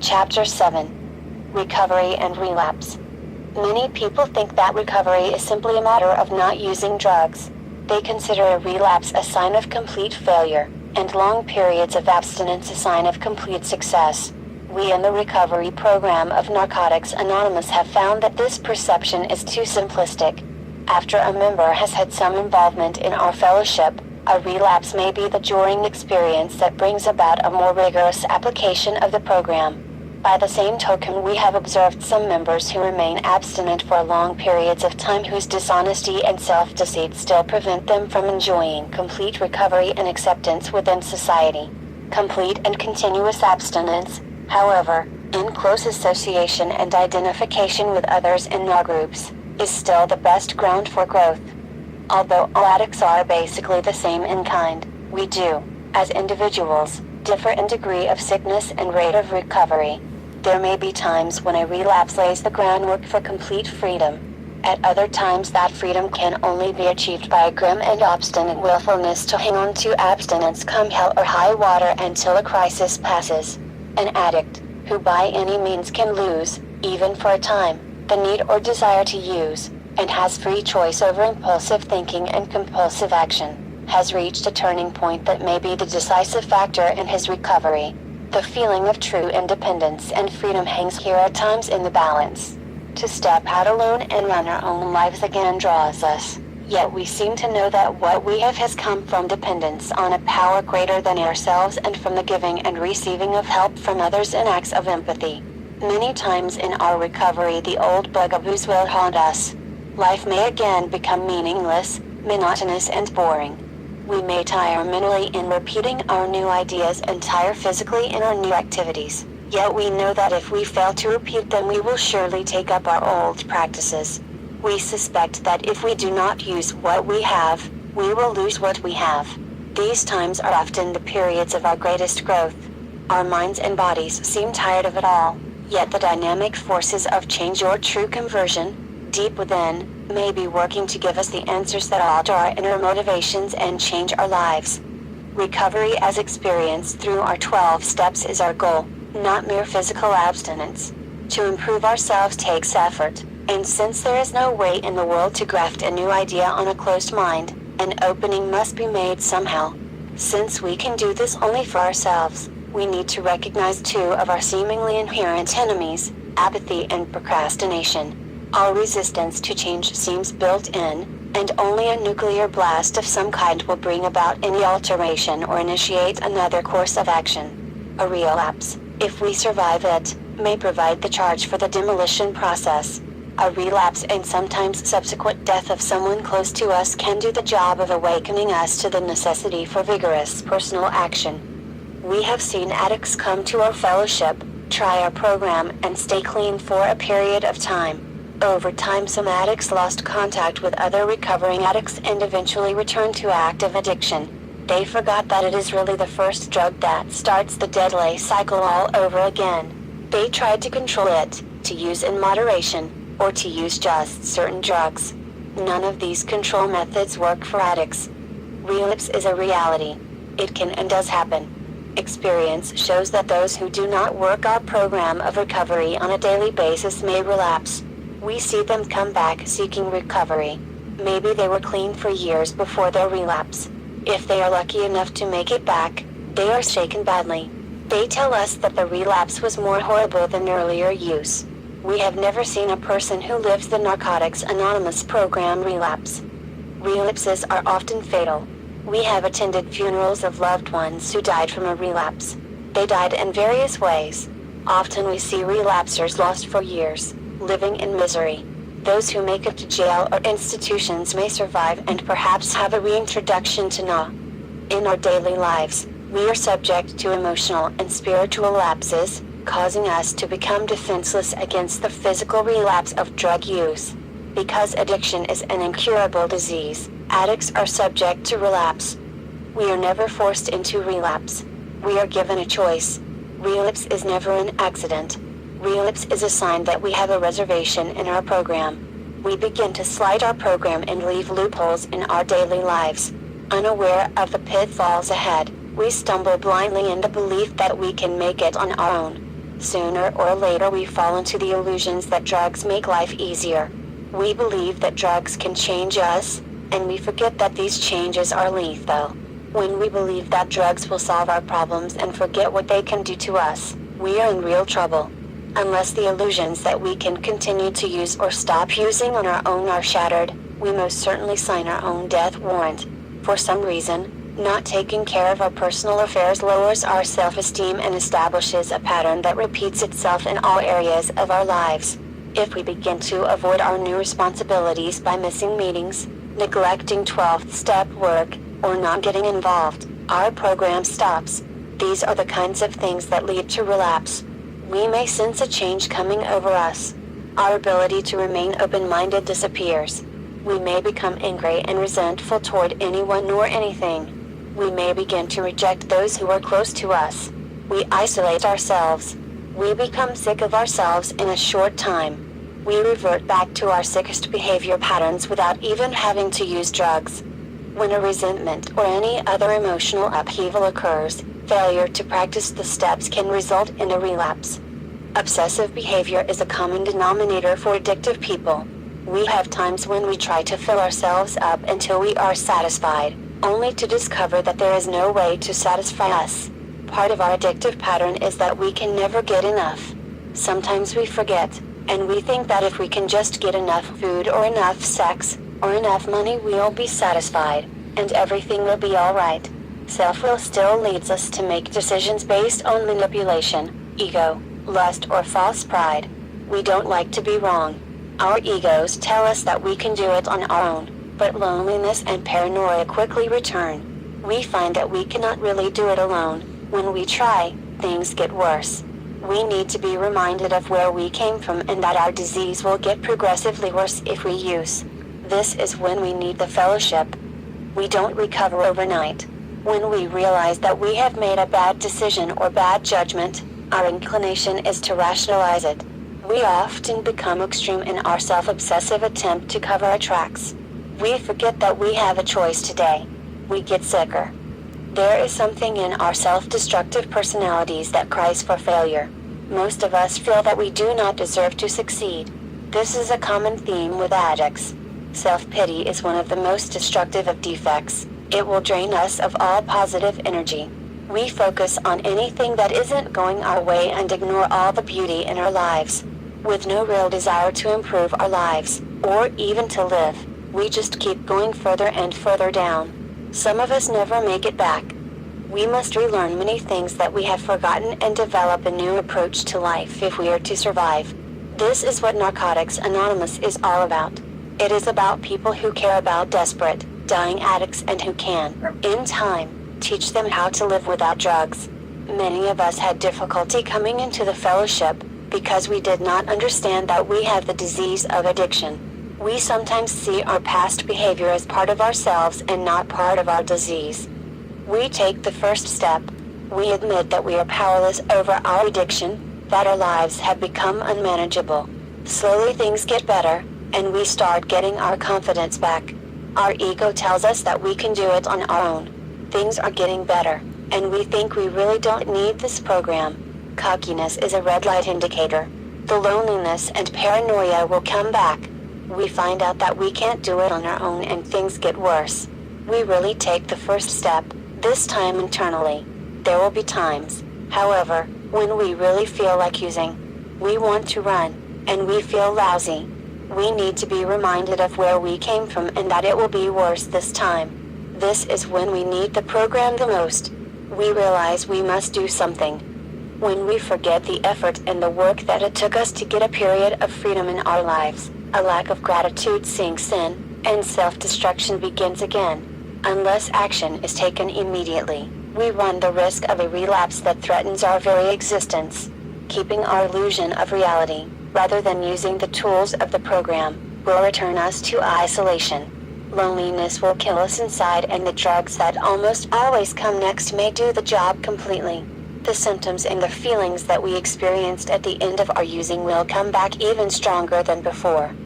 Chapter 7. Recovery and Relapse. Many people think that recovery is simply a matter of not using drugs. They consider a relapse a sign of complete failure, and long periods of abstinence a sign of complete success. We in the recovery program of Narcotics Anonymous have found that this perception is too simplistic. After a member has had some involvement in our fellowship, a relapse may be the jarring experience that brings about a more rigorous application of the program. By the same token, we have observed some members who remain abstinent for long periods of time whose dishonesty and self-deceit still prevent them from enjoying complete recovery and acceptance within society. Complete and continuous abstinence, however, in close association and identification with others in NAR groups, is still the best ground for growth. Although all addicts are basically the same in kind, we do, as individuals, differ in degree of sickness and rate of recovery. There may be times when a relapse lays the groundwork for complete freedom. At other times that freedom can only be achieved by a grim and obstinate willfulness to hang on to abstinence come hell or high water until a crisis passes. An addict, who by any means can lose, even for a time, the need or desire to use, and has free choice over impulsive thinking and compulsive action, has reached a turning point that may be the decisive factor in his recovery. The feeling of true independence and freedom hangs here at times in the balance. To step out alone and run our own lives again draws us, yet we seem to know that what we have has come from dependence on a power greater than ourselves and from the giving and receiving of help from others in acts of empathy. Many times in our recovery the old bugaboos will haunt us. Life may again become meaningless, monotonous and boring. We may tire mentally in repeating our new ideas and tire physically in our new activities, yet we know that if we fail to repeat them we will surely take up our old practices. We suspect that if we do not use what we have, we will lose what we have. These times are often the periods of our greatest growth. Our minds and bodies seem tired of it all, yet the dynamic forces of change or true conversion, deep within, may be working to give us the answers that alter our inner motivations and change our lives. Recovery as experienced through our 12 steps is our goal, not mere physical abstinence. To improve ourselves takes effort, and since there is no way in the world to graft a new idea on a closed mind, an opening must be made somehow. Since we can do this only for ourselves, we need to recognize two of our seemingly inherent enemies, apathy and procrastination. All resistance to change seems built in, and only a nuclear blast of some kind will bring about any alteration or initiate another course of action. A relapse, if we survive it, may provide the charge for the demolition process. A relapse and sometimes subsequent death of someone close to us can do the job of awakening us to the necessity for vigorous personal action. We have seen addicts come to our fellowship, try our program and stay clean for a period of time. Over time some addicts lost contact with other recovering addicts and eventually returned to active addiction. They forgot that it is really the first drug that starts the deadly cycle all over again. They tried to control it, to use in moderation, or to use just certain drugs. None of these control methods work for addicts. Relapse is a reality. It can and does happen. Experience shows that those who do not work our program of recovery on a daily basis may relapse. We see them come back seeking recovery. Maybe they were clean for years before their relapse. If they are lucky enough to make it back, they are shaken badly. They tell us that the relapse was more horrible than earlier use. We have never seen a person who lives the Narcotics Anonymous program relapse. Relapses are often fatal. We have attended funerals of loved ones who died from a relapse. They died in various ways. Often we see relapsers lost for years, living in misery. Those who make it to jail or institutions may survive and perhaps have a reintroduction to NA. In our daily lives, we are subject to emotional and spiritual lapses, causing us to become defenseless against the physical relapse of drug use. Because addiction is an incurable disease, addicts are subject to relapse. We are never forced into relapse. We are given a choice. Relapse is never an accident. Relapse is a sign that we have a reservation in our program. We begin to slide our program and leave loopholes in our daily lives. Unaware of the pitfalls ahead, we stumble blindly in the belief that we can make it on our own. Sooner or later we fall into the illusions that drugs make life easier. We believe that drugs can change us, and we forget that these changes are lethal. When we believe that drugs will solve our problems and forget what they can do to us, we are in real trouble. Unless the illusions that we can continue to use or stop using on our own are shattered, we most certainly sign our own death warrant. For some reason, not taking care of our personal affairs lowers our self-esteem and establishes a pattern that repeats itself in all areas of our lives. If we begin to avoid our new responsibilities by missing meetings, neglecting 12th step work, or not getting involved, our program stops. These are the kinds of things that lead to relapse. We may sense a change coming over us. Our ability to remain open-minded disappears. We may become angry and resentful toward anyone or anything. We may begin to reject those who are close to us. We isolate ourselves. We become sick of ourselves in a short time. We revert back to our sickest behavior patterns without even having to use drugs. When a resentment or any other emotional upheaval occurs, failure to practice the steps can result in a relapse. Obsessive behavior is a common denominator for addictive people. We have times when we try to fill ourselves up until we are satisfied, only to discover that there is no way to satisfy us. Part of our addictive pattern is that we can never get enough. Sometimes we forget, and we think that if we can just get enough food or enough sex, or enough money we'll be satisfied, and everything will be alright. Self-will still leads us to make decisions based on manipulation, ego, lust or false pride. We don't like to be wrong. Our egos tell us that we can do it on our own, but loneliness and paranoia quickly return. We find that we cannot really do it alone. When we try, things get worse. We need to be reminded of where we came from and that our disease will get progressively worse if we use. This is when we need the fellowship. We don't recover overnight. When we realize that we have made a bad decision or bad judgment, our inclination is to rationalize it. We often become extreme in our self-obsessive attempt to cover our tracks. We forget that we have a choice today. We get sicker. There is something in our self-destructive personalities that cries for failure. Most of us feel that we do not deserve to succeed. This is a common theme with addicts. Self-pity is one of the most destructive of defects. It will drain us of all positive energy. We focus on anything that isn't going our way and ignore all the beauty in our lives. With no real desire to improve our lives, or even to live, we just keep going further and further down. Some of us never make it back. We must relearn many things that we have forgotten and develop a new approach to life if we are to survive. This is what Narcotics Anonymous is all about. It is about people who care about desperate, dying addicts and who can, in time, teach them how to live without drugs. Many of us had difficulty coming into the fellowship because we did not understand that we have the disease of addiction. We sometimes see our past behavior as part of ourselves and not part of our disease. We take the first step. We admit that we are powerless over our addiction, that our lives have become unmanageable. Slowly things get better, and we start getting our confidence back. Our ego tells us that we can do it on our own. Things are getting better, and we think we really don't need this program. Cockiness is a red light indicator. The loneliness and paranoia will come back. We find out that we can't do it on our own and things get worse. We really take the first step, this time internally. There will be times, however, when we really feel like using. We want to run, and we feel lousy. We need to be reminded of where we came from and that it will be worse this time. This is when we need the program the most. We realize we must do something. When we forget the effort and the work that it took us to get a period of freedom in our lives, a lack of gratitude sinks in, and self-destruction begins again. Unless action is taken immediately, we run the risk of a relapse that threatens our very existence. Keeping our illusion of reality, rather than using the tools of the program, will return us to isolation. Loneliness will kill us inside, and the drugs that almost always come next may do the job completely. The symptoms and the feelings that we experienced at the end of our using will come back even stronger than before.